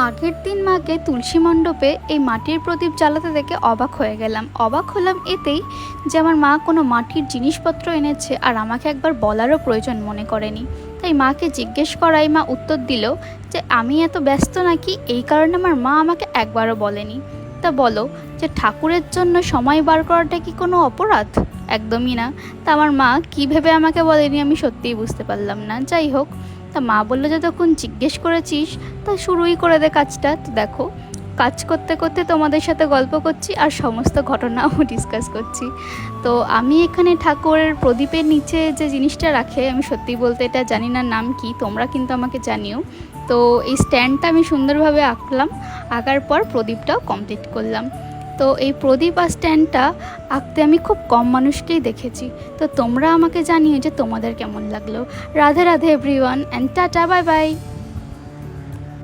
আগের দিন মাকে তুলসী মণ্ডপে এই মাটির প্রদীপ জ্বালাতে দেখে অবাক হয়ে গেলাম। অবাক হলাম এতেই যে আমার মা কোনো মাটির জিনিসপত্র এনেছে আর আমাকে একবার বলারও প্রয়োজন মনে করেনি। তাই মাকে জিজ্ঞেস করাই মা উত্তর দিল যে আমি এত ব্যস্ত নাকি, এই কারণে আমার মা আমাকে একবারও বলেনি। তা বলো যে ঠাকুরের জন্য সময় বার করাটা কি কোনো অপরাধ? একদমই না। তা আমার মা কী ভেবে আমাকে বলেনি আমি সত্যিই বুঝতে পারলাম না। যাই হোক, তা মা বললো যে তখন জিজ্ঞেস করেছিস তা শুরুই করে দে কাজটা। তো দেখো, কাজ করতে করতে তোমাদের সাথে গল্প করছি আর সমস্ত ঘটনাও ডিসকাস করছি। তো আমি এখানে ঠাকুরের প্রদীপের নিচে যে জিনিসটা রাখে, আমি সত্যি বলতে এটা জানি না নাম কি, তোমরা কিন্তু আমাকে জানিও। তো এই স্ট্যান্ডটা আমি সুন্দরভাবে আঁকলাম, আঁকার পর প্রদীপটাও কমপ্লিট করলাম। তো এই প্রদীপ আর স্ট্যান্ডটা আঁকতে আমি খুব কম মানুষকেই দেখেছি। তো তোমরা আমাকে জানিও যে তোমাদের কেমন লাগলো। Radhe Radhe everyone, and tata, bye bye.